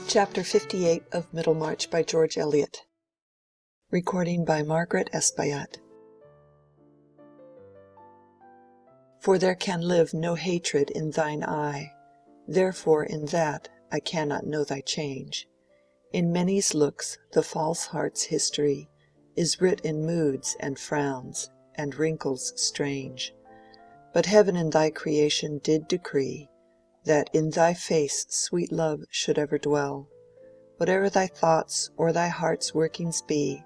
Chapter 58 of Middlemarch by George Eliot. Recording by Margaret Espaillat. For there can live no hatred in thine eye, therefore in that I cannot know thy change. In many's looks the false heart's history is writ in moods and frowns and wrinkles strange. But heaven in thy creation did decree that in thy face sweet love should ever dwell. Whate'er thy thoughts or thy heart's workings be,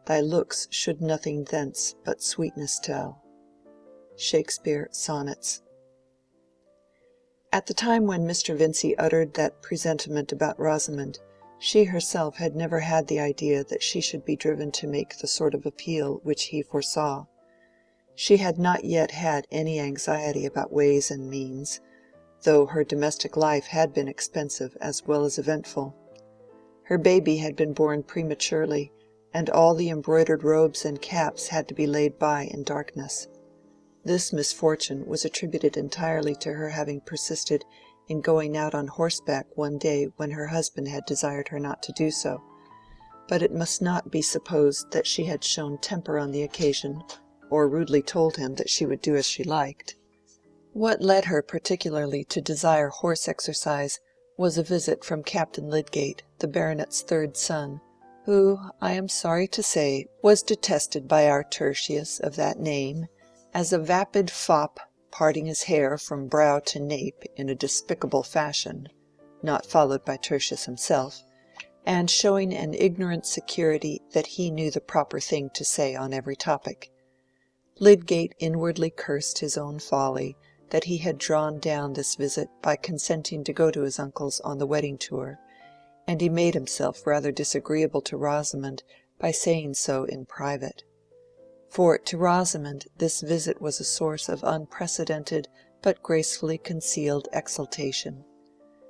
thy looks should nothing thence but sweetness tell. Shakespeare Sonnets. At the time when Mr. Vincy uttered that presentiment about Rosamond, she herself had never had the idea that she should be driven to make the sort of appeal which he foresaw. She had not yet had any anxiety about ways and means, though her domestic life had been expensive as well as eventful. Her baby had been born prematurely, and all the embroidered robes and caps had to be laid by in darkness. This misfortune was attributed entirely to her having persisted in going out on horseback one day when her husband had desired her not to do so, but it must not be supposed that she had shown temper on the occasion, or rudely told him that she would do as she liked. What led her particularly to desire horse exercise was a visit from Captain Lydgate, the baronet's third son, who, I am sorry to say, was detested by our Tertius of that name as a vapid fop, parting his hair from brow to nape in a despicable fashion, not followed by Tertius himself, and showing an ignorant security that he knew the proper thing to say on every topic. Lydgate inwardly cursed his own folly that he had drawn down this visit by consenting to go to his uncle's on the wedding tour, and he made himself rather disagreeable to Rosamond by saying so in private. For to Rosamond this visit was a source of unprecedented but gracefully concealed exultation.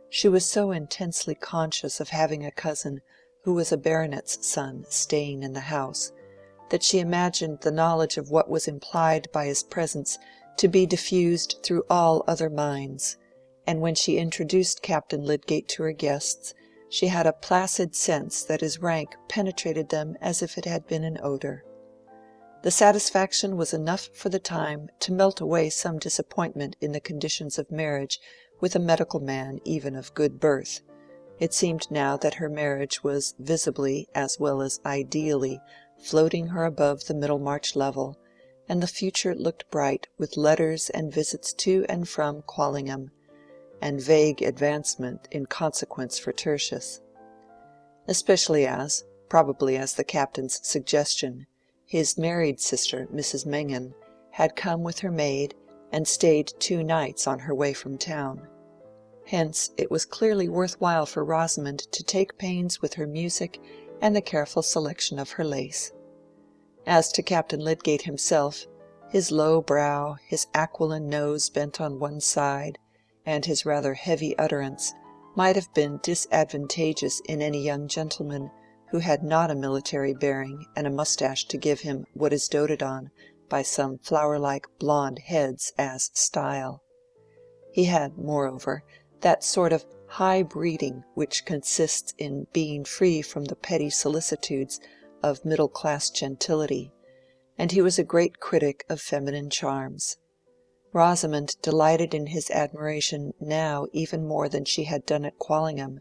She was so intensely conscious of having a cousin who was a baronet's son staying in the house, that she imagined the knowledge of what was implied by his presence to be diffused through all other minds, and when she introduced Captain Lydgate to her guests, she had a placid sense that his rank penetrated them as if it had been an odor. The satisfaction was enough for the time to melt away some disappointment in the conditions of marriage with a medical man even of good birth. It seemed now that her marriage was visibly as well as ideally floating her above the Middlemarch level, and the future looked bright with letters and visits to and from Quallingham, and vague advancement in consequence for Tertius. Especially as, probably as the captain's suggestion, his married sister, Mrs. Mengan, had come with her maid and stayed 2 nights on her way from town. Hence it was clearly worth while for Rosamond to take pains with her music and the careful selection of her lace. As to Captain Lydgate himself, his low brow, his aquiline nose bent on one side, and his rather heavy utterance, might have been disadvantageous in any young gentleman who had not a military bearing and a moustache to give him what is doted on by some flower-like blonde heads as style. He had, moreover, that sort of high breeding which consists in being free from the petty solicitudes of middle-class gentility, and he was a great critic of feminine charms. Rosamond delighted in his admiration now even more than she had done at Quallingham,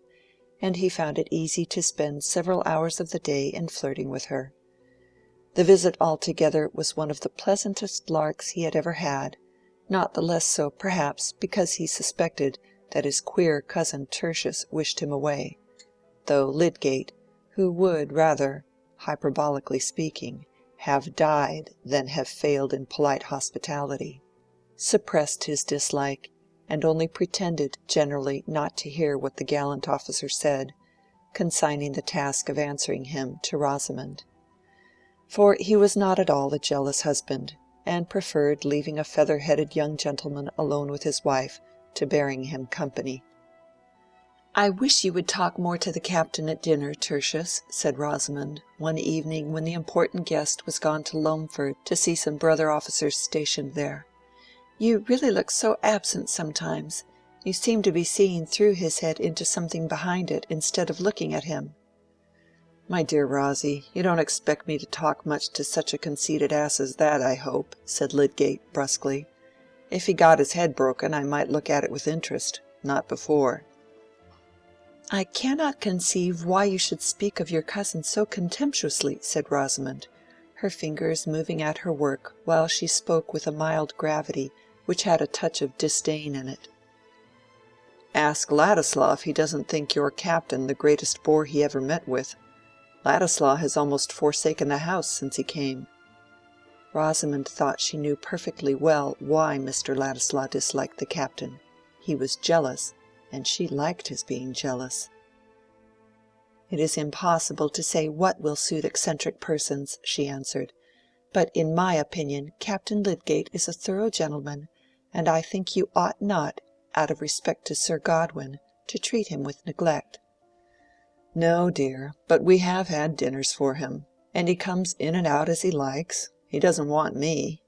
and he found it easy to spend several hours of the day in flirting with her. The visit altogether was one of the pleasantest larks he had ever had, not the less so perhaps because he suspected that his queer cousin Tertius wished him away, though Lydgate, who would rather, hyperbolically speaking, have died than have failed in polite hospitality, suppressed his dislike, and only pretended generally not to hear what the gallant officer said, consigning the task of answering him to Rosamond. For he was not at all a jealous husband, and preferred leaving a feather-headed young gentleman alone with his wife to bearing him company. "I wish you would talk more to the captain at dinner, Tertius," said Rosamond, one evening when the important guest was gone to Loamford to see some brother officers stationed there. "You really look so absent sometimes. You seem to be seeing through his head into something behind it instead of looking at him." "My dear Rosy, you don't expect me to talk much to such a conceited ass as that, I hope," said Lydgate, brusquely. "If he got his head broken, I might look at it with interest. Not before." "I cannot conceive why you should speak of your cousin so contemptuously," said Rosamond, her fingers moving at her work while she spoke with a mild gravity which had a touch of disdain in it. "Ask Ladislaw if he doesn't think your captain the greatest bore he ever met with. Ladislaw has almost forsaken the house since he came." Rosamond thought she knew perfectly well why Mr. Ladislaw disliked the captain. He was jealous, and she liked his being jealous. "It is impossible to say what will suit eccentric persons," she answered. "But in my opinion Captain Lydgate is a thorough gentleman, and I think you ought not, out of respect to Sir Godwin, to treat him with neglect." "No, dear, but we have had dinners for him, and he comes in and out as he likes. He doesn't want me."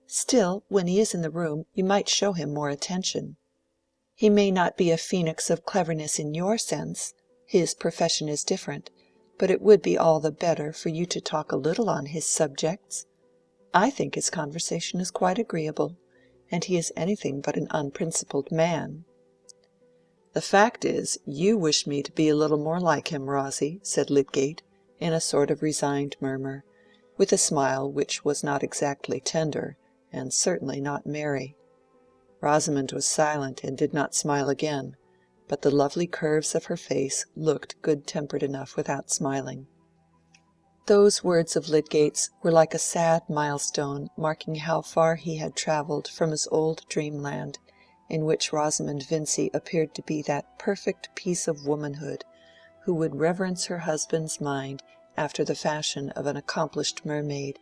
"Still, when he is in the room, you might show him more attention. He may not be a phoenix of cleverness in your sense, his profession is different, but it would be all the better for you to talk a little on his subjects. I think his conversation is quite agreeable, and he is anything but an unprincipled man." "The fact is, you wish me to be a little more like him, Rosy," said Lydgate, in a sort of resigned murmur, with a smile which was not exactly tender, and certainly not merry. Rosamond was silent and did not smile again, but the lovely curves of her face looked good-tempered enough without smiling. Those words of Lydgate's were like a sad milestone marking how far he had travelled from his old dreamland, in which Rosamond Vincy appeared to be that perfect piece of womanhood who would reverence her husband's mind after the fashion of an accomplished mermaid,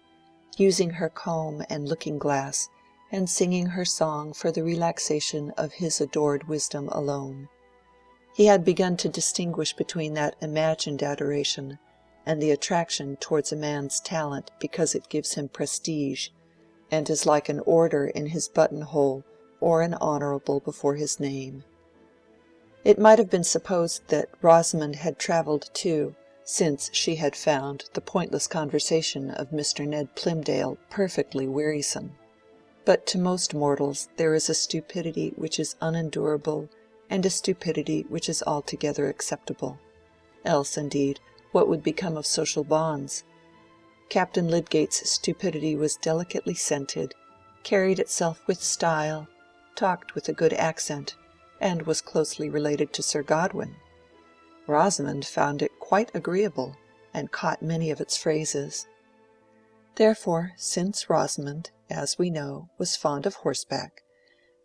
using her comb and looking-glass, and singing her song for the relaxation of his adored wisdom alone. He had begun to distinguish between that imagined adoration and the attraction towards a man's talent because it gives him prestige, and is like an order in his buttonhole or an honorable before his name. It might have been supposed that Rosamond had travelled too, since she had found the pointless conversation of Mr. Ned Plymdale perfectly wearisome. But to most mortals there is a stupidity which is unendurable and a stupidity which is altogether acceptable. Else, indeed, what would become of social bonds? Captain Lydgate's stupidity was delicately scented, carried itself with style, talked with a good accent, and was closely related to Sir Godwin. Rosamond found it quite agreeable, and caught many of its phrases. Therefore, since Rosamond, as we know, was fond of horseback,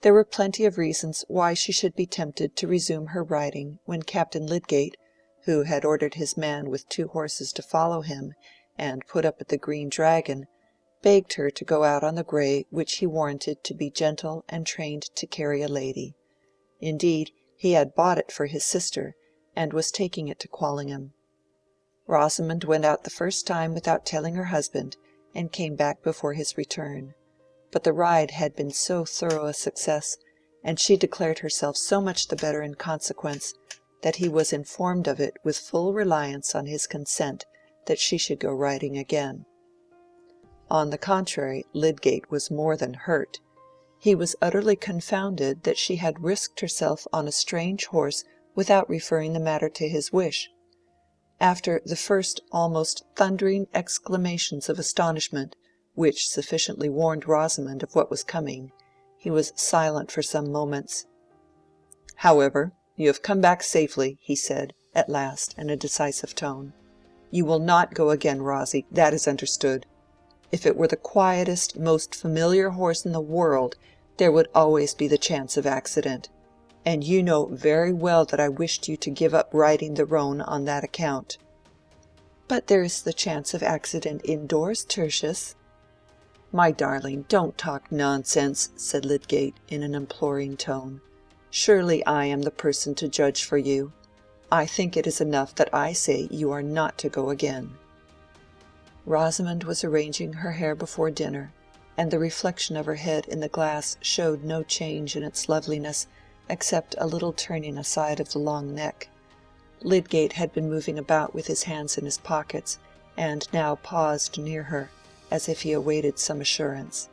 there were plenty of reasons why she should be tempted to resume her riding when Captain Lydgate, who had ordered his man with 2 horses to follow him and put up at the Green Dragon, begged her to go out on the grey which he warranted to be gentle and trained to carry a lady. Indeed, he had bought it for his sister, and was taking it to Quallingham. Rosamond went out the first time without telling her husband, and came back before his return. But the ride had been so thorough a success, and she declared herself so much the better in consequence, that he was informed of it with full reliance on his consent that she should go riding again. On the contrary, Lydgate was more than hurt. He was utterly confounded that she had risked herself on a strange horse without referring the matter to his wish. After the first almost thundering exclamations of astonishment, which sufficiently warned Rosamond of what was coming, he was silent for some moments. "However, you have come back safely," he said, at last, in a decisive tone. "You will not go again, Rosy, that is understood. If it were the quietest, most familiar horse in the world, there would always be the chance of accident. And you know very well that I wished you to give up riding the roan on that account." "But there is the chance of accident indoors, Tertius." "My darling, don't talk nonsense," said Lydgate, in an imploring tone. "Surely I am the person to judge for you. I think it is enough that I say you are not to go again." Rosamond was arranging her hair before dinner, and the reflection of her head in the glass showed no change in its loveliness except a little turning aside of the long neck. Lydgate had been moving about with his hands in his pockets, and now paused near her, as if he awaited some assurance.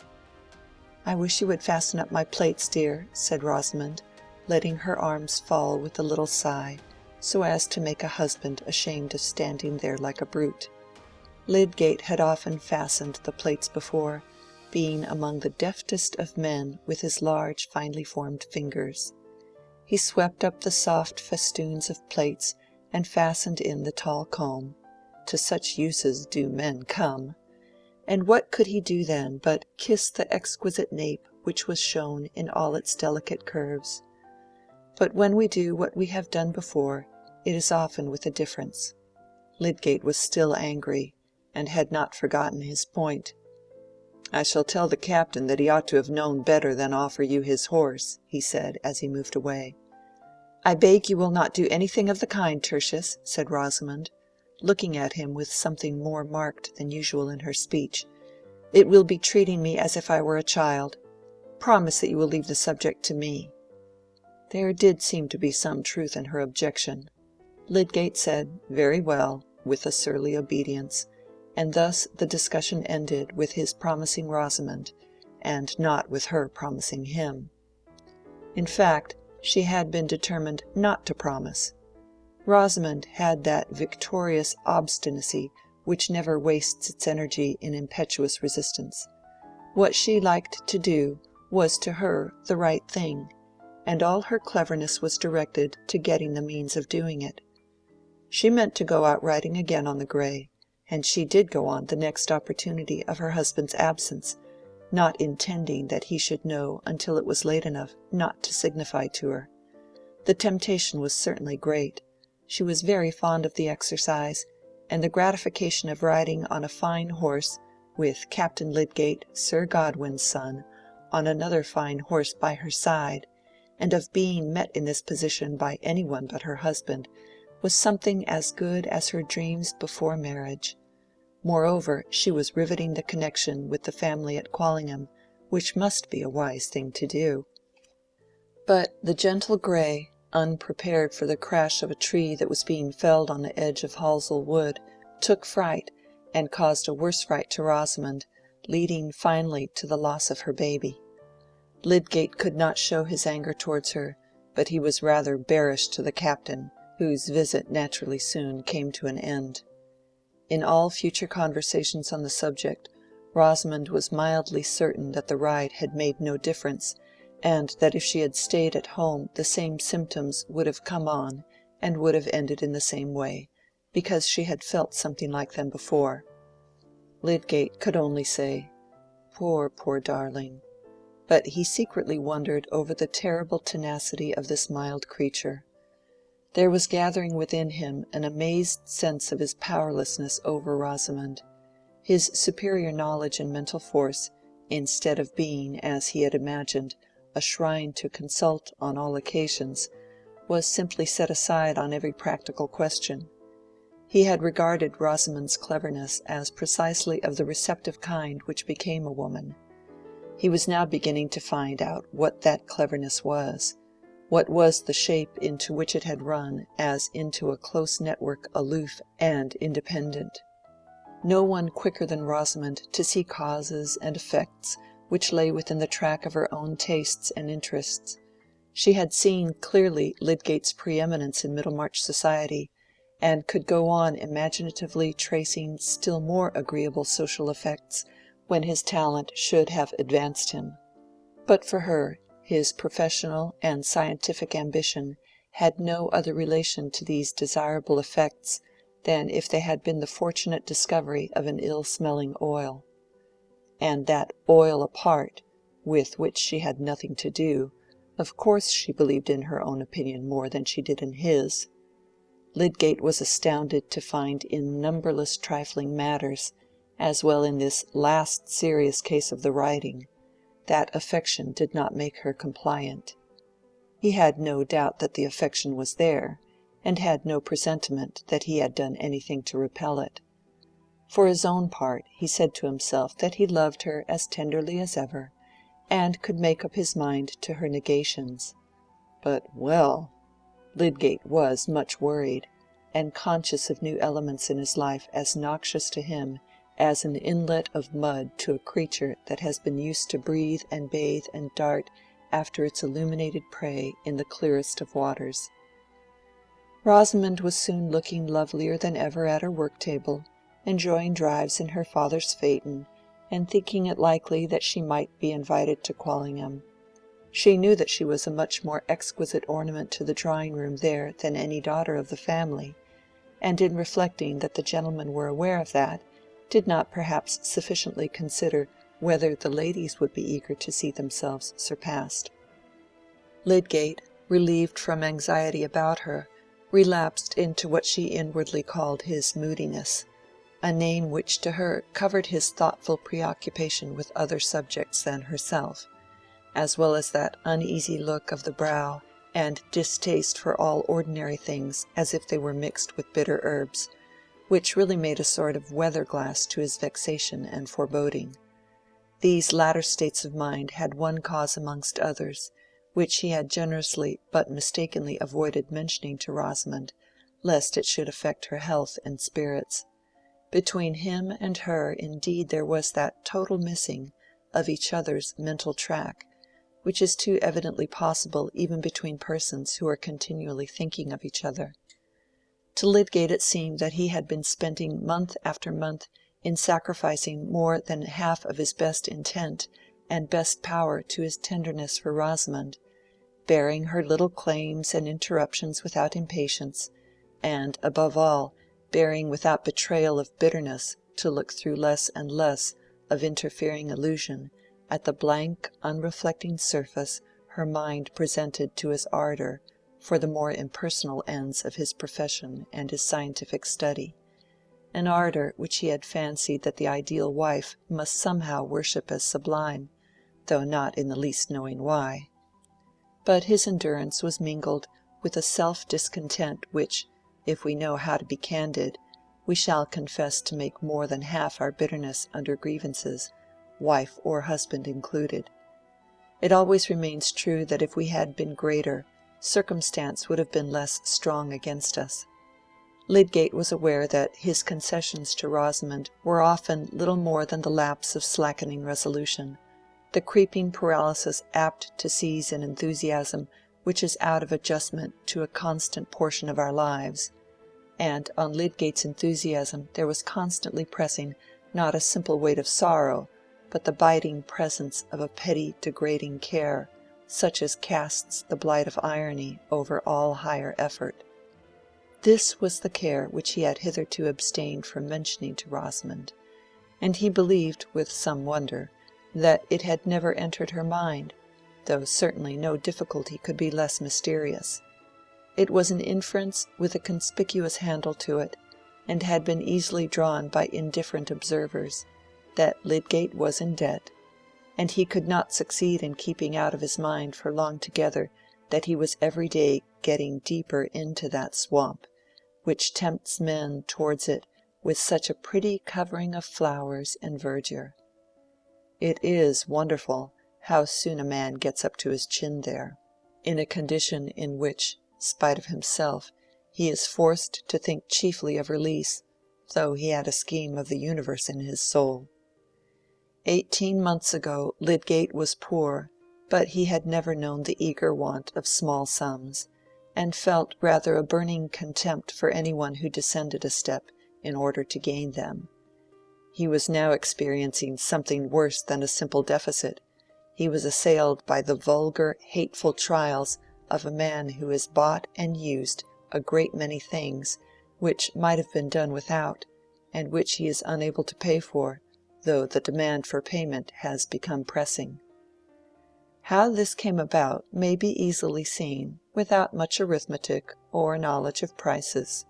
"I wish you would fasten up my plaits, dear," said Rosamond, letting her arms fall with a little sigh, so as to make a husband ashamed of standing there like a brute. Lydgate had often fastened the plaits before, being among the deftest of men with his large finely formed fingers. He swept up the soft festoons of plaits and fastened in the tall comb. To such uses do men come. And what could he do then but kiss the exquisite nape which was shown in all its delicate curves? But when we do what we have done before, it is often with a difference. Lydgate was still angry, and had not forgotten his point. "I shall tell the captain that he ought to have known better than offer you his horse," he said, as he moved away. "I beg you will not do anything of the kind, Tertius," said Rosamond, looking at him with something more marked than usual in her speech. "It will be treating me as if I were a child. Promise that you will leave the subject to me." There did seem to be some truth in her objection. Lydgate said, "Very well," with a surly obedience, and thus the discussion ended with his promising Rosamond, and not with her promising him. In fact, she had been determined not to promise. Rosamond had that victorious obstinacy which never wastes its energy in impetuous resistance. What she liked to do was to her the right thing, and all her cleverness was directed to getting the means of doing it. She meant to go out riding again on the gray, and she did go on the next opportunity of her husband's absence, not intending that he should know until it was late enough not to signify to her. The temptation was certainly great. She was very fond of the exercise, and the gratification of riding on a fine horse, with Captain Lydgate, Sir Godwin's son, on another fine horse by her side, and of being met in this position by any one but her husband, was something as good as her dreams before marriage. Moreover, she was riveting the connection with the family at Quallingham, which must be a wise thing to do. But the gentle gray, unprepared for the crash of a tree that was being felled on the edge of Halsell Wood, took fright, and caused a worse fright to Rosamond, leading finally to the loss of her baby. Lydgate could not show his anger towards her, but he was rather bearish to the captain, whose visit naturally soon came to an end. In all future conversations on the subject, Rosamond was mildly certain that the ride had made no difference, and that if she had stayed at home the same symptoms would have come on and would have ended in the same way, because she had felt something like them before. Lydgate could only say, "Poor, poor darling," but he secretly wondered over the terrible tenacity of this mild creature. There was gathering within him an amazed sense of his powerlessness over Rosamond. His superior knowledge and mental force, instead of being, as he had imagined, a shrine to consult on all occasions, was simply set aside on every practical question. He had regarded Rosamond's cleverness as precisely of the receptive kind which became a woman. He was now beginning to find out what that cleverness was, what was the shape into which it had run as into a close network aloof and independent. No one quicker than Rosamond to see causes and effects which lay within the track of her own tastes and interests. She had seen clearly Lydgate's preeminence in Middlemarch society, and could go on imaginatively tracing still more agreeable social effects when his talent should have advanced him. But for her, his professional and scientific ambition had no other relation to these desirable effects than if they had been the fortunate discovery of an ill-smelling oil. And that oil apart, with which she had nothing to do, of course she believed in her own opinion more than she did in his. Lydgate was astounded to find in numberless trifling matters, as well in this last serious case of the writing, that affection did not make her compliant. He had no doubt that the affection was there, and had no presentiment that he had done anything to repel it. For his own part, he said to himself that he loved her as tenderly as ever, and could make up his mind to her negations. But, well, Lydgate was much worried, and conscious of new elements in his life as noxious to him as an inlet of mud to a creature that has been used to breathe and bathe and dart after its illuminated prey in the clearest of waters. Rosamond was soon looking lovelier than ever at her work-table, enjoying drives in her father's phaeton, and thinking it likely that she might be invited to Quallingham. She knew that she was a much more exquisite ornament to the drawing-room there than any daughter of the family, and in reflecting that the gentlemen were aware of that, did not perhaps sufficiently consider whether the ladies would be eager to see themselves surpassed. Lydgate, relieved from anxiety about her, relapsed into what she inwardly called his moodiness, a name which to her covered his thoughtful preoccupation with other subjects than herself, as well as that uneasy look of the brow and distaste for all ordinary things as if they were mixed with bitter herbs, which really made a sort of weather-glass to his vexation and foreboding. These latter states of mind had one cause amongst others, which he had generously but mistakenly avoided mentioning to Rosamond, lest it should affect her health and spirits. Between him and her indeed there was that total missing of each other's mental track, which is too evidently possible even between persons who are continually thinking of each other. To Lydgate it seemed that he had been spending month after month in sacrificing more than half of his best intent and best power to his tenderness for Rosamond, bearing her little claims and interruptions without impatience, and, above all, bearing without betrayal of bitterness to look through less and less of interfering illusion at the blank unreflecting surface her mind presented to his ardor for the more impersonal ends of his profession and his scientific study, an ardor which he had fancied that the ideal wife must somehow worship as sublime, though not in the least knowing why. But his endurance was mingled with a self-discontent which, if we know how to be candid, we shall confess to make more than half our bitterness under grievances, wife or husband included. It always remains true that if we had been greater, circumstance would have been less strong against us. Lydgate was aware that his concessions to Rosamond were often little more than the lapse of slackening resolution, the creeping paralysis apt to seize an enthusiasm which is out of adjustment to a constant portion of our lives, and on Lydgate's enthusiasm there was constantly pressing not a simple weight of sorrow, but the biting presence of a petty degrading care, such as casts the blight of irony over all higher effort. This was the care which he had hitherto abstained from mentioning to Rosamond, and he believed, with some wonder, that it had never entered her mind, though certainly no difficulty could be less mysterious. It was an inference with a conspicuous handle to it, and had been easily drawn by indifferent observers, that Lydgate was in debt, and he could not succeed in keeping out of his mind for long together that he was every day getting deeper into that swamp, which tempts men towards it with such a pretty covering of flowers and verdure. It is wonderful how soon a man gets up to his chin there, in a condition in which, spite of himself, he is forced to think chiefly of release, though he had a scheme of the universe in his soul. 18 months ago Lydgate was poor, but he had never known the eager want of small sums, and felt rather a burning contempt for any one who descended a step in order to gain them. He was now experiencing something worse than a simple deficit. He was assailed by the vulgar, hateful trials of a man who has bought and used a great many things which might have been done without, and which he is unable to pay for, though the demand for payment has become pressing. How this came about may be easily seen without much arithmetic or knowledge of prices.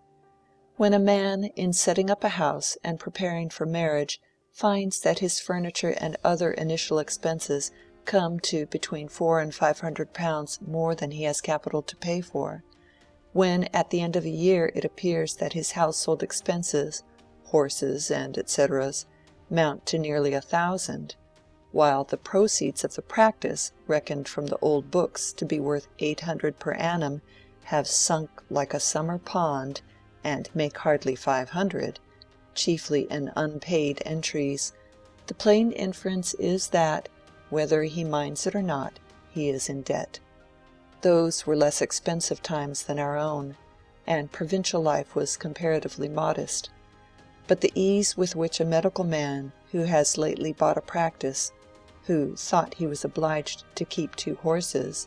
When a man, in setting up a house and preparing for marriage, finds that his furniture and other initial expenses come to between £400 and £500 more than he has capital to pay for, when at the end of a year it appears that his household expenses, horses and etc., mount to nearly 1,000, while the proceeds of the practice, reckoned from the old books to be worth 800 per annum, have sunk like a summer pond, and make hardly 500, chiefly in unpaid entries, the plain inference is that, whether he minds it or not, he is in debt. Those were less expensive times than our own, and provincial life was comparatively modest. But the ease with which a medical man who has lately bought a practice, who thought he was obliged to keep 2 horses,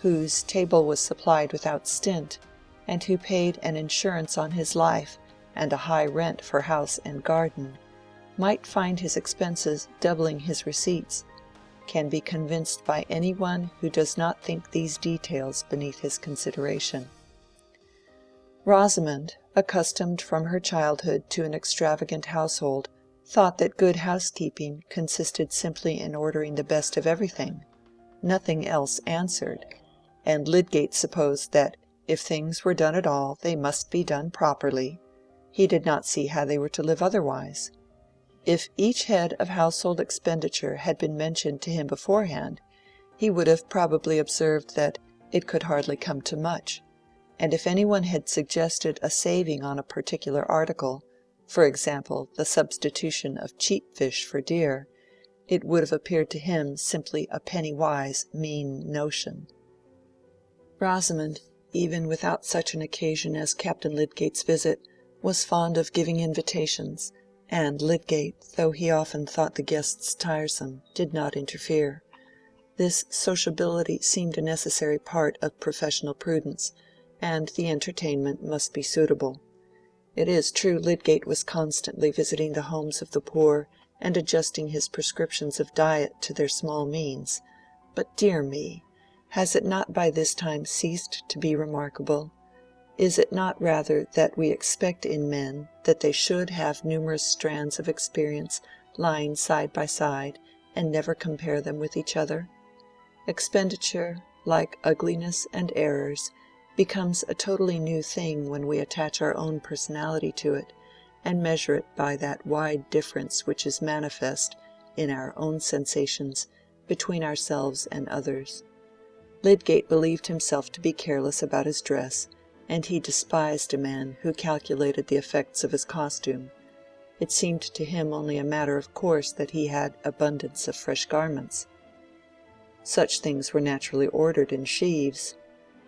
whose table was supplied without stint, and who paid an insurance on his life and a high rent for house and garden, might find his expenses doubling his receipts, can be convinced by anyone who does not think these details beneath his consideration. Rosamond, accustomed from her childhood to an extravagant household, thought that good housekeeping consisted simply in ordering the best of everything. Nothing else answered, and Lydgate supposed that if things were done at all they must be done properly. He did not see how they were to live otherwise. If each head of household expenditure had been mentioned to him beforehand, he would have probably observed that it could hardly come to much, and if anyone had suggested a saving on a particular article, for example the substitution of cheap fish for dear, it would have appeared to him simply a penny-wise, mean notion. Rosamond, even without such an occasion as Captain Lydgate's visit, was fond of giving invitations, and Lydgate, though he often thought the guests tiresome, did not interfere. This sociability seemed a necessary part of professional prudence, and the entertainment must be suitable. It is true Lydgate was constantly visiting the homes of the poor and adjusting his prescriptions of diet to their small means, but dear me, has it not by this time ceased to be remarkable? Is it not rather that we expect in men that they should have numerous strands of experience lying side by side and never compare them with each other? Expenditure, like ugliness and errors, becomes a totally new thing when we attach our own personality to it, and measure it by that wide difference which is manifest, in our own sensations, between ourselves and others. Lydgate believed himself to be careless about his dress, and he despised a man who calculated the effects of his costume. It seemed to him only a matter of course that he had abundance of fresh garments. Such things were naturally ordered in sheaves.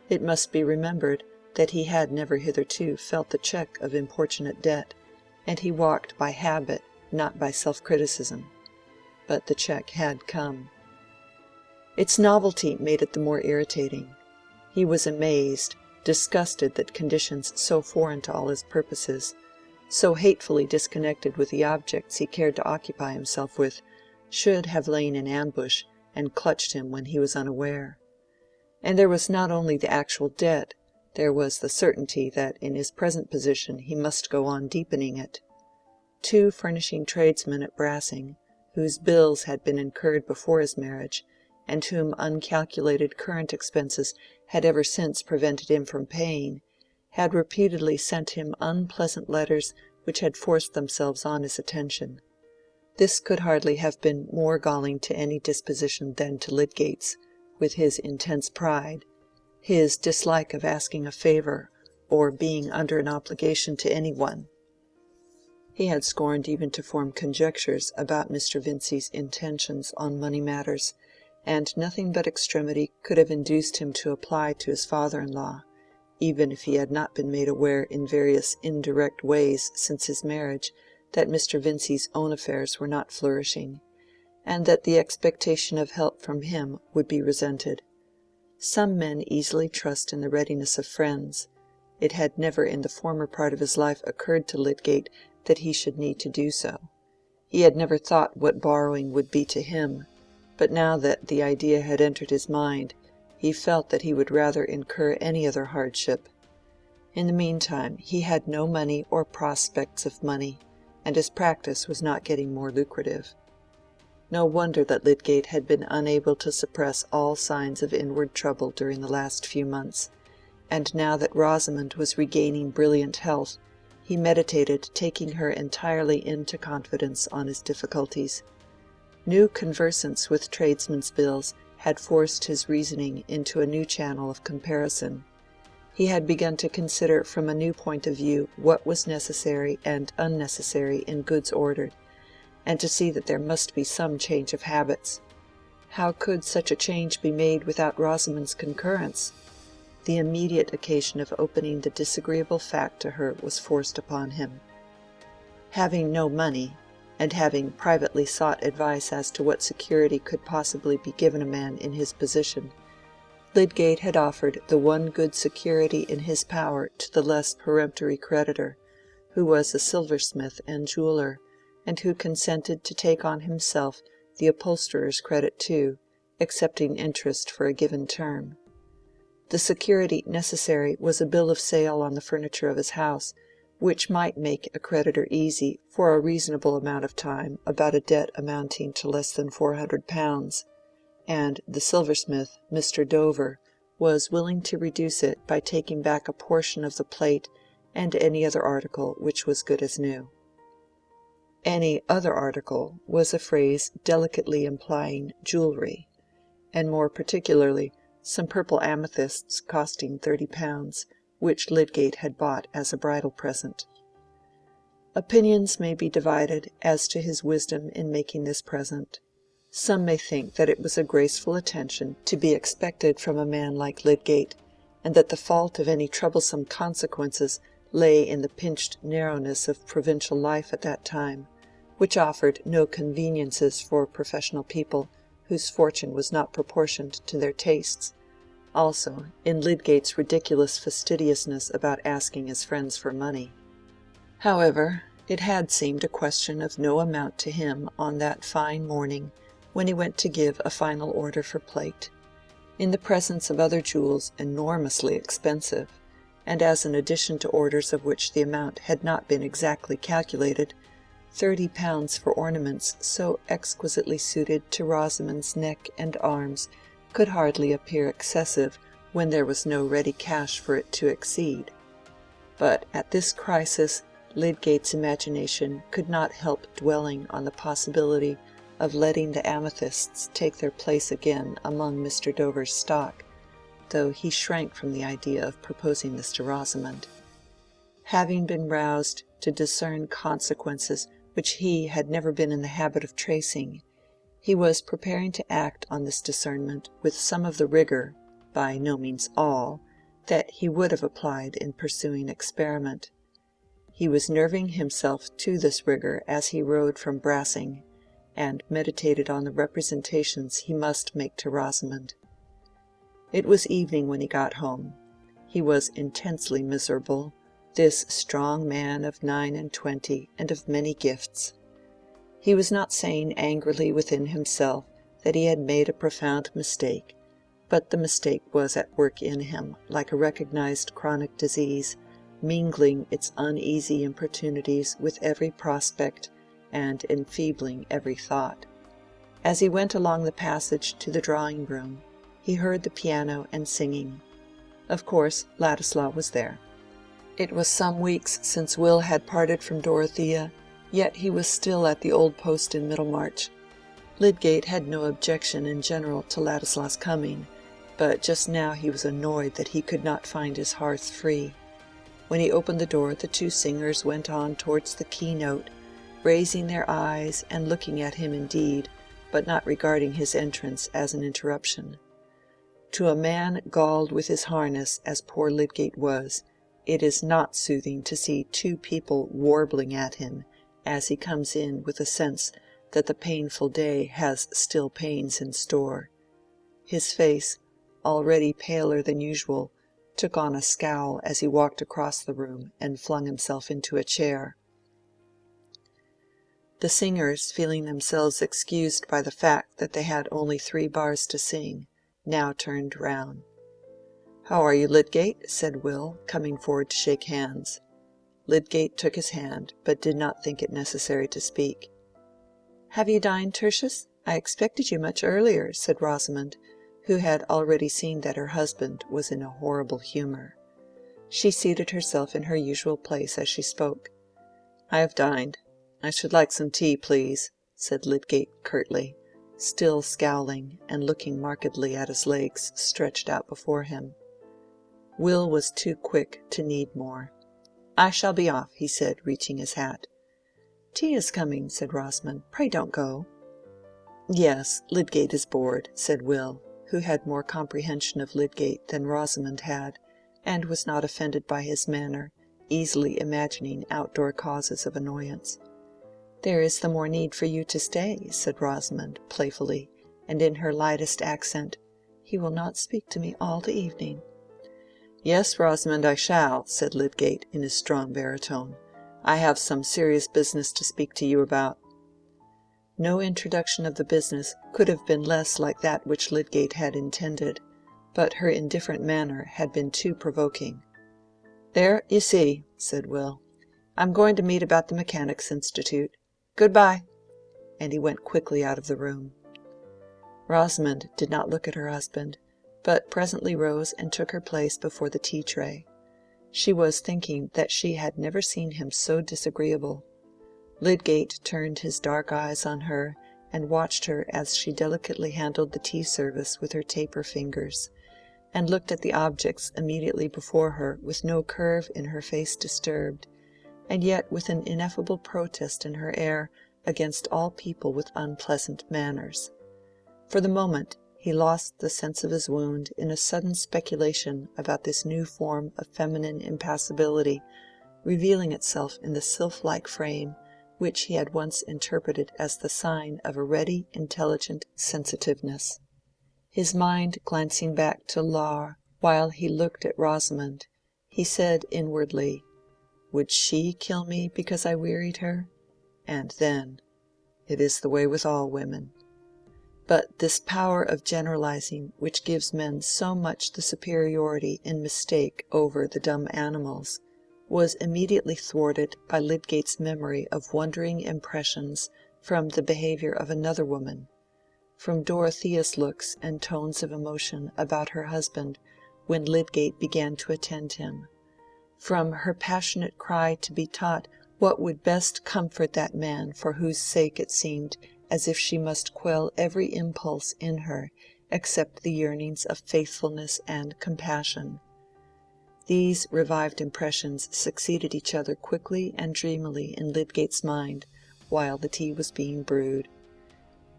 It must be remembered that he had never hitherto felt the check of importunate debt, and he walked by habit, not by self-criticism. But the check had come. Its novelty made it the more irritating. He was amazed, disgusted that conditions so foreign to all his purposes, so hatefully disconnected with the objects he cared to occupy himself with, should have lain in ambush and clutched him when he was unaware. And there was not only the actual debt, there was the certainty that in his present position he must go on deepening it. 2 furnishing tradesmen at Brassing, whose bills had been incurred before his marriage, and whom uncalculated current expenses had ever since prevented him from paying, had repeatedly sent him unpleasant letters which had forced themselves on his attention. This could hardly have been more galling to any disposition than to Lydgate's, with his intense pride, his dislike of asking a favor or being under an obligation to any one. He had scorned even to form conjectures about Mr. Vincey's intentions on money matters, and nothing but extremity could have induced him to apply to his father-in-law, even if he had not been made aware in various indirect ways since his marriage that Mr. Vincey's own affairs were not flourishing, and that the expectation of help from him would be resented. Some men easily trust in the readiness of friends. It had never in the former part of his life occurred to Lydgate that he should need to do so. He had never thought what borrowing would be to him, but now that the idea had entered his mind, he felt that he would rather incur any other hardship. In the meantime he had no money or prospects of money, and his practice was not getting more lucrative. No wonder that Lydgate had been unable to suppress all signs of inward trouble during the last few months, and now that Rosamond was regaining brilliant health, he meditated taking her entirely into confidence on his difficulties. New conversance with tradesmen's bills had forced his reasoning into a new channel of comparison. He had begun to consider from a new point of view what was necessary and unnecessary in goods ordered, and to see that there must be some change of habits. How could such a change be made without Rosamond's concurrence? The immediate occasion of opening the disagreeable fact to her was forced upon him. Having no money, and having privately sought advice as to what security could possibly be given a man in his position, Lydgate had offered the one good security in his power to the less peremptory creditor, who was a silversmith and jeweller, and who consented to take on himself the upholsterer's credit too, accepting interest for a given term. The security necessary was a bill of sale on the furniture of his house, which might make a creditor easy for a reasonable amount of time about a debt amounting to less than £400, and the silversmith, Mr. Dover, was willing to reduce it by taking back a portion of the plate and any other article which was good as new. Any other article was a phrase delicately implying jewelry, and more particularly some purple amethysts costing £30, which Lydgate had bought as a bridal present. Opinions may be divided as to his wisdom in making this present. Some may think that it was a graceful attention to be expected from a man like Lydgate, and that the fault of any troublesome consequences lay in the pinched narrowness of provincial life at that time, which offered no conveniences for professional people whose fortune was not proportioned to their tastes, also in Lydgate's ridiculous fastidiousness about asking his friends for money. However, it had seemed a question of no amount to him on that fine morning when he went to give a final order for plate, in the presence of other jewels enormously expensive, and as an addition to orders of which the amount had not been exactly calculated, £30 for ornaments so exquisitely suited to Rosamond's neck and arms could hardly appear excessive when there was no ready cash for it to exceed. But at this crisis Lydgate's imagination could not help dwelling on the possibility of letting the amethysts take their place again among Mr. Dover's stock, though he shrank from the idea of proposing this to Rosamond. Having been roused to discern consequences which he had never been in the habit of tracing, he was preparing to act on this discernment with some of the rigor, by no means all, that he would have applied in pursuing experiment. He was nerving himself to this rigor as he rode from Brassing, and meditated on the representations he must make to Rosamond. It was evening when he got home. He was intensely miserable, this strong man of 29 and of many gifts. He was not saying angrily within himself that he had made a profound mistake, but the mistake was at work in him like a recognized chronic disease, mingling its uneasy importunities with every prospect and enfeebling every thought. As he went along the passage to the drawing-room, he heard the piano and singing. Of course, Ladislaw was there. It was some weeks since Will had parted from Dorothea, yet he was still at the old post in Middlemarch. Lydgate had no objection in general to Ladislaw's coming, but just now he was annoyed that he could not find his hearth free. When he opened the door, the two singers went on towards the key-note, raising their eyes and looking at him indeed, but not regarding his entrance as an interruption. To a man galled with his harness as poor Lydgate was, it is not soothing to see two people warbling at him as he comes in with a sense that the painful day has still pains in store. His face, already paler than usual, took on a scowl as he walked across the room and flung himself into a chair. The singers, feeling themselves excused by the fact that they had only 3 bars to sing, now turned round. "How are you, Lydgate?" said Will, coming forward to shake hands. Lydgate took his hand, but did not think it necessary to speak. "Have you dined, Tertius? I expected you much earlier," said Rosamond, who had already seen that her husband was in a horrible humor. She seated herself in her usual place as she spoke. "I have dined. I should like some tea, please," said Lydgate curtly, still scowling and looking markedly at his legs stretched out before him. Will was too quick to need more. "I shall be off," he said, reaching his hat. "Tea is coming," said Rosamond. "Pray don't go." "Yes, Lydgate is bored," said Will, who had more comprehension of Lydgate than Rosamond had, and was not offended by his manner, easily imagining outdoor causes of annoyance. "There is the more need for you to stay," said Rosamond, playfully, and in her lightest accent. "He will not speak to me all the evening." "Yes, Rosamond, I shall," said Lydgate, in his strong baritone. "I have some serious business to speak to you about." No introduction of the business could have been less like that which Lydgate had intended, but her indifferent manner had been too provoking. "There, you see," said Will. "I'm going to meet about the Mechanics' Institute. Good-bye." And he went quickly out of the room. Rosamond did not look at her husband, but presently rose and took her place before the tea-tray. She was thinking that she had never seen him so disagreeable. Lydgate turned his dark eyes on her and watched her as she delicately handled the tea-service with her taper fingers, and looked at the objects immediately before her with no curve in her face disturbed, and yet with an ineffable protest in her air against all people with unpleasant manners. For the moment he lost the sense of his wound in a sudden speculation about this new form of feminine impassibility revealing itself in the sylph-like frame which he had once interpreted as the sign of a ready, intelligent sensitiveness. His mind glancing back to Laure while he looked at Rosamond, he said inwardly, "Would she kill me because I wearied her?" And then, "It is the way with all women." But this power of generalizing which gives men so much the superiority in mistake over the dumb animals was immediately thwarted by Lydgate's memory of wondering impressions from the behavior of another woman, from Dorothea's looks and tones of emotion about her husband when Lydgate began to attend him, from her passionate cry to be taught what would best comfort that man for whose sake it seemed as if she must quell every impulse in her except the yearnings of faithfulness and compassion. These revived impressions succeeded each other quickly and dreamily in Lydgate's mind while the tea was being brewed.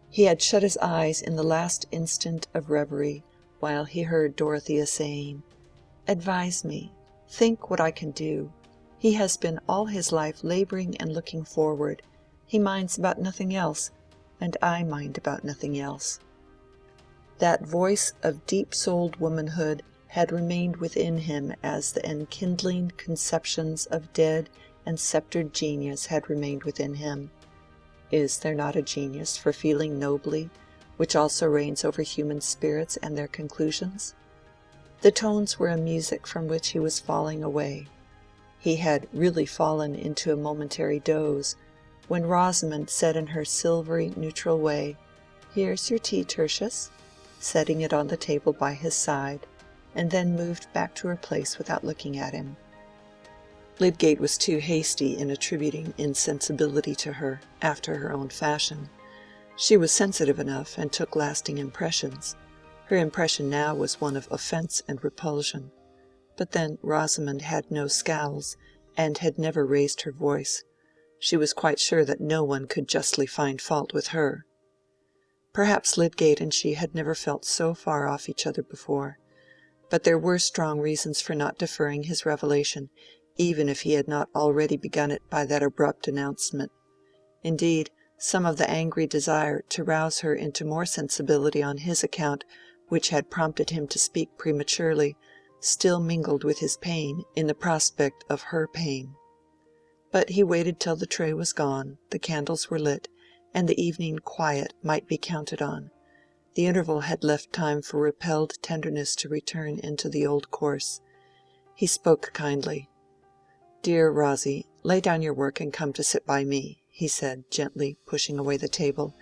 He had shut his eyes in the last instant of reverie while he heard Dorothea saying, "Advise me. Think what I can do. He has been all his life laboring and looking forward. He minds about nothing else, and I mind about nothing else." That voice of deep-souled womanhood had remained within him as the enkindling conceptions of dead and sceptred genius had remained within him. Is there not a genius for feeling nobly, which also reigns over human spirits and their conclusions? The tones were a music from which he was falling away. He had really fallen into a momentary doze, when Rosamond said in her silvery neutral way, "Here's your tea, Tertius," setting it on the table by his side, and then moved back to her place without looking at him. Lydgate was too hasty in attributing insensibility to her, after her own fashion. She was sensitive enough and took lasting impressions. Her impression now was one of offence and repulsion. But then Rosamond had no scowls, and had never raised her voice. She was quite sure that no one could justly find fault with her. Perhaps Lydgate and she had never felt so far off each other before. But there were strong reasons for not deferring his revelation, even if he had not already begun it by that abrupt announcement. Indeed, some of the angry desire to rouse her into more sensibility on his account, which had prompted him to speak prematurely, still mingled with his pain in the prospect of her pain. But he waited till the tray was gone, the candles were lit, and the evening quiet might be counted on. The interval had left time for repelled tenderness to return into the old course. He spoke kindly. "Dear Rosie, lay down your work and come to sit by me," he said, gently pushing away the table,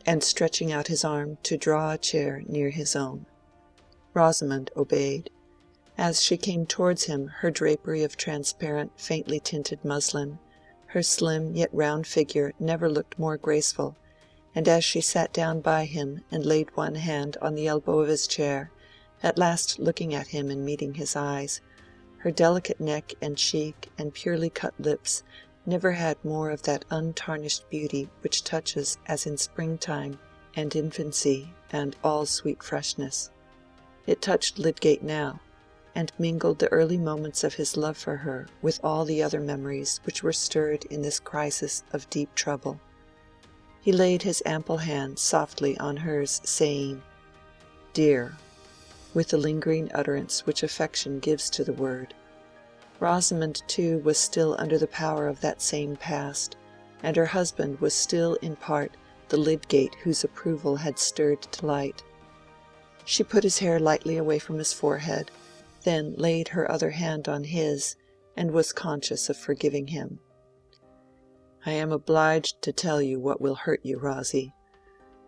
and stretching out his arm to draw a chair near his own. Rosamond obeyed. As she came towards him, her drapery of transparent, faintly tinted muslin, her slim yet round figure never looked more graceful, and as she sat down by him and laid one hand on the elbow of his chair, at last looking at him and meeting his eyes, her delicate neck and cheek and purely cut lips never had more of that untarnished beauty which touches as in springtime and infancy and all sweet freshness. It touched Lydgate now, and mingled the early moments of his love for her with all the other memories which were stirred in this crisis of deep trouble. He laid his ample hand softly on hers, saying, "Dear," with the lingering utterance which affection gives to the word. Rosamond too was still under the power of that same past, and her husband was still in part the Lydgate whose approval had stirred delight. She put his hair lightly away from his forehead, then laid her other hand on his, and was conscious of forgiving him. "I am obliged to tell you what will hurt you, Rosie,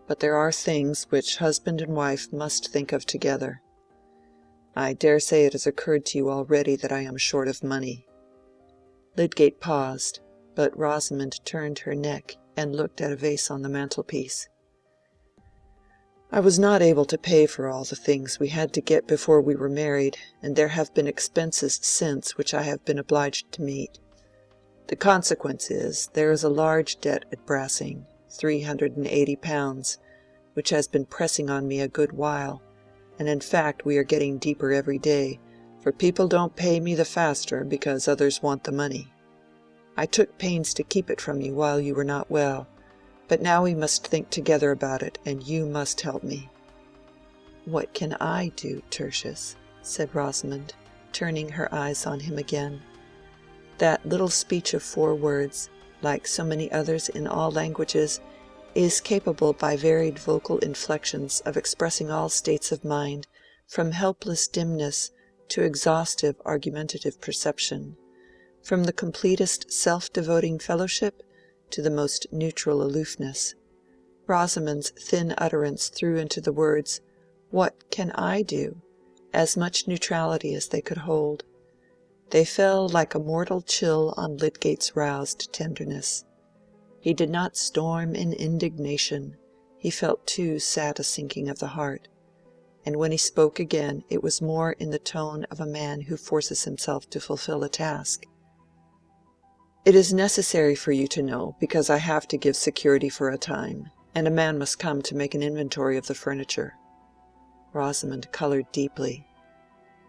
but there are things which husband and wife must think of together. I dare say it has occurred to you already that I am short of money." Lydgate paused, but Rosamond turned her neck and looked at a vase on the mantelpiece. "I was not able to pay for all the things we had to get before we were married, and there have been expenses since which I have been obliged to meet. The consequence is, there is a large debt at Brassing, £380, which has been pressing on me a good while, and in fact we are getting deeper every day, for people don't pay me the faster because others want the money. I took pains to keep it from you while you were not well, but now we must think together about it, and you must help me." "What can I do, Tertius?" said Rosamond, turning her eyes on him again. That little speech of 4 words, like so many others in all languages, is capable by varied vocal inflections of expressing all states of mind, from helpless dimness to exhaustive argumentative perception, from the completest self-devoting fellowship to the most neutral aloofness. Rosamond's thin utterance threw into the words, "What can I do?" as much neutrality as they could hold. They fell like a mortal chill on Lydgate's roused tenderness. He did not storm in indignation, he felt too sad a sinking of the heart, and when he spoke again it was more in the tone of a man who forces himself to fulfill a task. "It is necessary for you to know, because I have to give security for a time, and a man must come to make an inventory of the furniture." Rosamond colored deeply.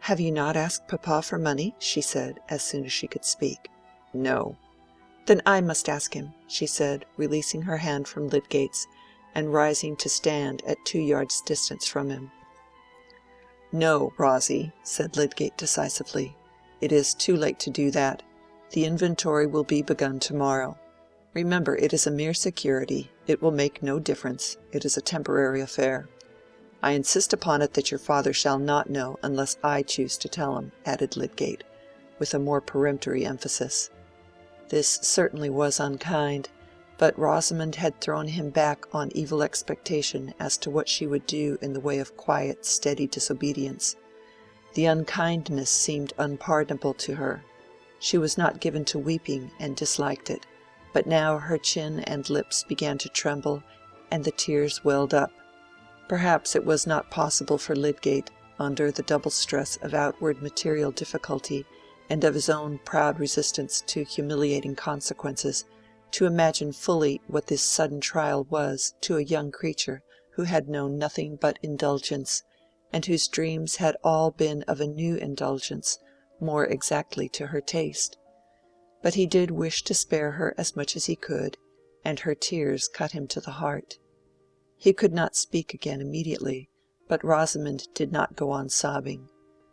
"Have you not asked papa for money?" she said, as soon as she could speak. "No." "Then I must ask him," she said, releasing her hand from Lydgate's, and rising to stand at 2 yards' distance from him. "No, Rosie," said Lydgate decisively. "It is too late to do that. The inventory will be begun tomorrow. Remember, it is a mere security. It will make no difference. It is a temporary affair. I insist upon it that your father shall not know unless I choose to tell him," added Lydgate, with a more peremptory emphasis. This certainly was unkind, but Rosamond had thrown him back on evil expectation as to what she would do in the way of quiet, steady disobedience. The unkindness seemed unpardonable to her. She was not given to weeping and disliked it, but now her chin and lips began to tremble, and the tears welled up. Perhaps it was not possible for Lydgate, under the double stress of outward material difficulty and of his own proud resistance to humiliating consequences, to imagine fully what this sudden trial was to a young creature who had known nothing but indulgence, and whose dreams had all been of a new indulgence, more exactly to her taste. But he did wish to spare her as much as he could, and her tears cut him to the heart. He could not speak again immediately, but Rosamond did not go on sobbing.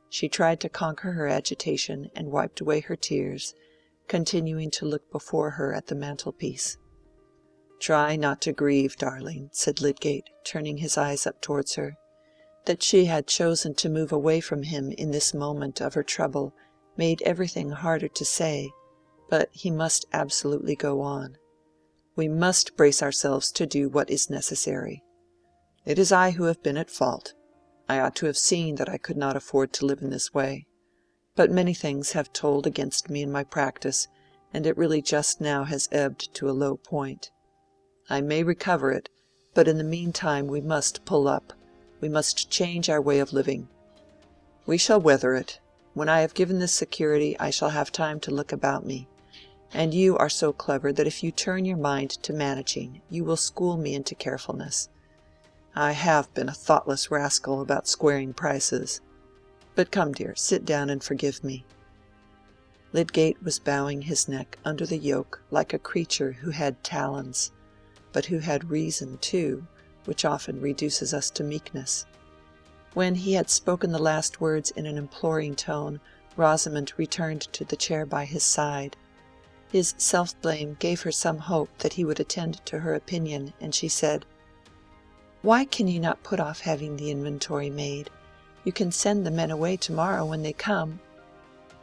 She tried to conquer her agitation and wiped away her tears, continuing to look before her at the mantelpiece. "Try not to grieve, darling," said Lydgate, turning his eyes up towards her. That she had chosen to move away from him in this moment of her trouble made everything harder to say, but he must absolutely go on. "We must brace ourselves to do what is necessary. It is I who have been at fault. I ought to have seen that I could not afford to live in this way. But many things have told against me in my practice, and it really just now has ebbed to a low point. I may recover it, But in the meantime we must pull up. We must change our way of living. We shall weather it. When I have given this security I shall have time to look about me. And you are so clever that if you turn your mind to managing, you will school me into carefulness. I have been a thoughtless rascal about squaring prices. But come, dear, sit down and forgive me." Lydgate was bowing his neck under the yoke like a creature who had talons, but who had reason too, which often reduces us to meekness. When he had spoken the last words in an imploring tone, Rosamond returned to the chair by his side. His self-blame gave her some hope that he would attend to her opinion, and she said, "Why can you not put off having the inventory made? You can send the men away tomorrow when they come."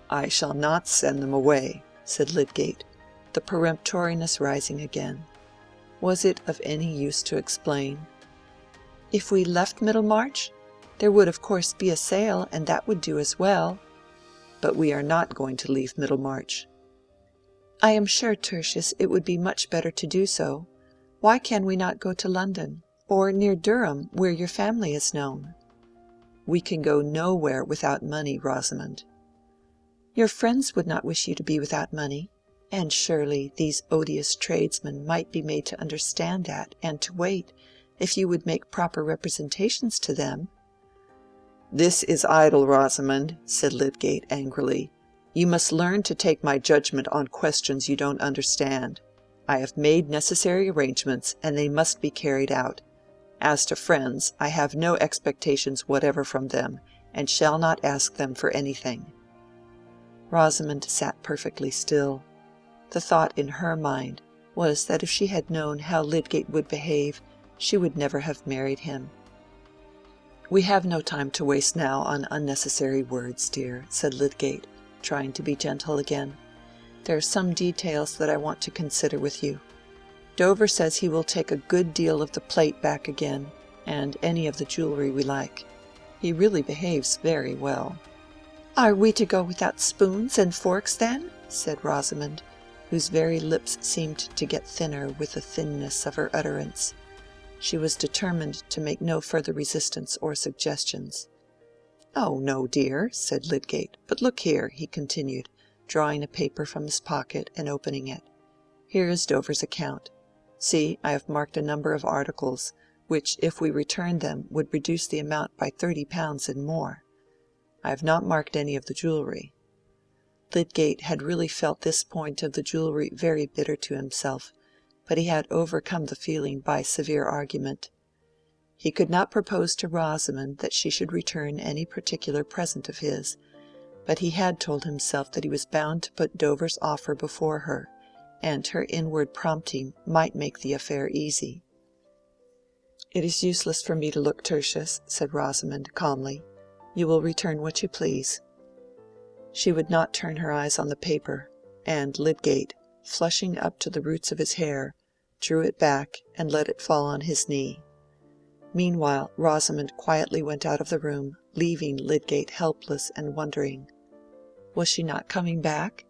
"I shall not send them away," said Lydgate, the peremptoriness rising again. Was it of any use to explain? "If we left Middlemarch? There would of course be a sale, and that would do as well." "But we are not going to leave Middlemarch." "I am sure, Tertius, it would be much better to do so. Why can we not go to London, or near Durham, where your family is known?" "We can go nowhere without money, Rosamond." "Your friends would not wish you to be without money, and surely these odious tradesmen might be made to understand that and to wait, if you would make proper representations to them." "This is idle, Rosamond," said Lydgate angrily. "You must learn to take my judgment on questions you don't understand. I have made necessary arrangements, and they must be carried out. As to friends, I have no expectations whatever from them, and shall not ask them for anything." Rosamond sat perfectly still. The thought in her mind was that if she had known how Lydgate would behave, she would never have married him. "We have no time to waste now on unnecessary words, dear," said Lydgate, trying to be gentle again. "There are some details that I want to consider with you. Dover says he will take a good deal of the plate back again, and any of the jewelry we like. He really behaves very well." "Are we to go without spoons and forks, then?" said Rosamond, whose very lips seemed to get thinner with the thinness of her utterance. She was determined to make no further resistance or suggestions. "Oh no, dear," said Lydgate. "But look here," he continued, drawing a paper from his pocket and opening it. "Here is Dover's account. See, I have marked a number of articles, which if we returned them would reduce the amount by £30 and more. I have not marked any of the jewelry." Lydgate had really felt this point of the jewelry very bitter to himself, but he had overcome the feeling by severe argument. He could not propose to Rosamond that she should return any particular present of his, but he had told himself that he was bound to put Dover's offer before her, and her inward prompting might make the affair easy. "It is useless for me to look, Tertius," said Rosamond calmly. "You will return what you please." She would not turn her eyes on the paper, and Lydgate, flushing up to the roots of his hair, drew it back and let it fall on his knee. Meanwhile Rosamond quietly went out of the room, leaving Lydgate helpless and wondering. Was she not coming back?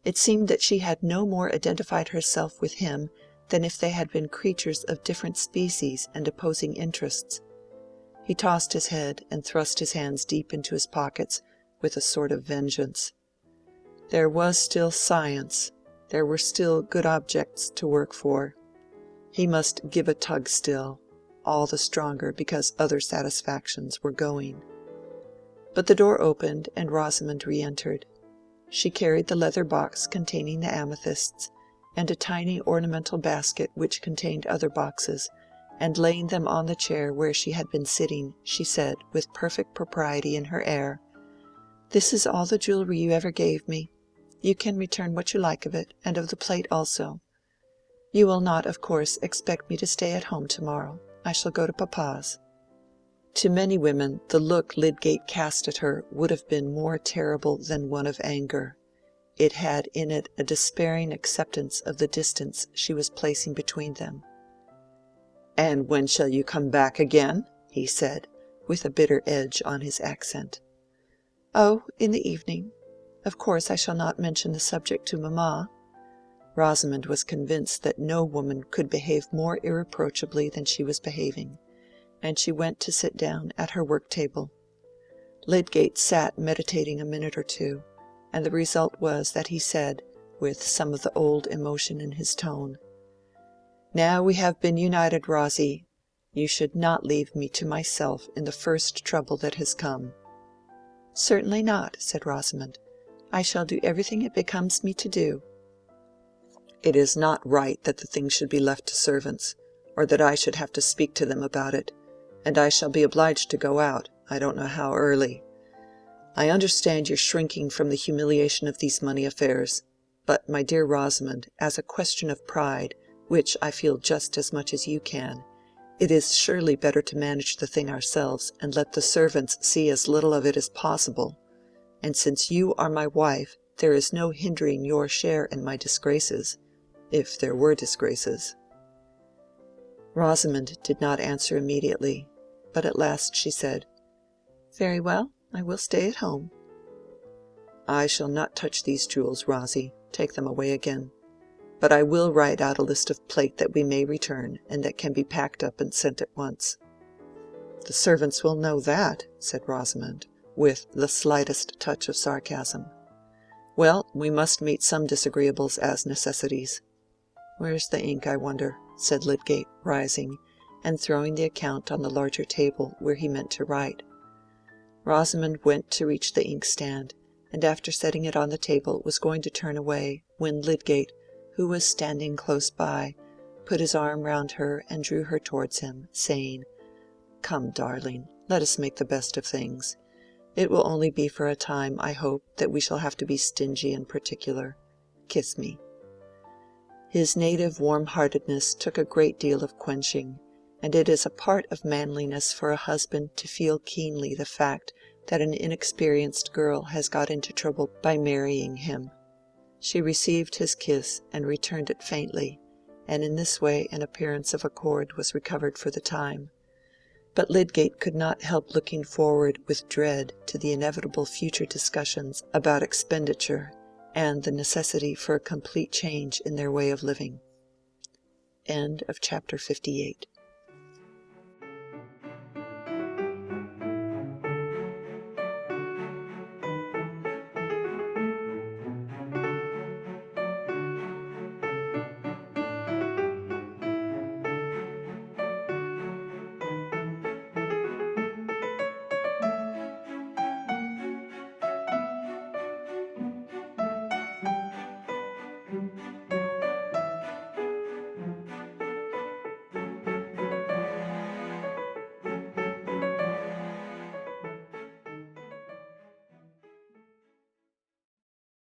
It seemed that she had no more identified herself with him than if they had been creatures of different species and opposing interests. He tossed his head and thrust his hands deep into his pockets with a sort of vengeance. There was still science, there were still good objects to work for. He must give a tug still, all the stronger because other satisfactions were going. But the door opened and Rosamond re-entered. She carried the leather box containing the amethysts, and a tiny ornamental basket which contained other boxes, and laying them on the chair where she had been sitting, she said, with perfect propriety in her air, "This is all the jewelry you ever gave me. You can return what you like of it, and of the plate also. You will not, of course, expect me to stay at home tomorrow. I shall go to papa's." To many women the look Lydgate cast at her would have been more terrible than one of anger. It had in it a despairing acceptance of the distance she was placing between them. "And when shall you come back again?" he said, with a bitter edge on his accent. "Oh, in the evening. Of course I shall not mention the subject to mamma." Rosamond was convinced that no woman could behave more irreproachably than she was behaving, and she went to sit down at her work-table. Lydgate sat meditating a minute or two, and the result was that he said, with some of the old emotion in his tone— "Now we have been united, Rosie, you should not leave me to myself in the first trouble that has come." "Certainly not," said Rosamond. "I shall do everything it becomes me to do." "It is not right that the thing should be left to servants, or that I should have to speak to them about it, and I shall be obliged to go out, I don't know how early. I understand your shrinking from the humiliation of these money affairs, but, my dear Rosamond, as a question of pride, which I feel just as much as you can, it is surely better to manage the thing ourselves and let the servants see as little of it as possible. And since you are my wife, there is no hindering your share in my disgraces, if there were disgraces." Rosamond did not answer immediately, but at last she said, "Very well, I will stay at home." "I shall not touch these jewels, Rosie. Take them away again. But I will write out a list of plate that we may return, and that can be packed up and sent at once." "The servants will know that," said Rosamond, with the slightest touch of sarcasm. "Well, we must meet some disagreeables as necessities. Where's the ink, I wonder?" said Lydgate, rising, and throwing the account on the larger table where he meant to write. Rosamond went to reach the inkstand, and after setting it on the table was going to turn away, when Lydgate, who was standing close by, put his arm round her and drew her towards him, saying, "Come, darling, let us make the best of things. It will only be for a time, I hope, that we shall have to be stingy and particular. Kiss me." His native warm-heartedness took a great deal of quenching, and it is a part of manliness for a husband to feel keenly the fact that an inexperienced girl has got into trouble by marrying him. She received his kiss and returned it faintly, and in this way an appearance of accord was recovered for the time. But Lydgate could not help looking forward with dread to the inevitable future discussions about expenditure and the necessity for a complete change in their way of living. Chapter 58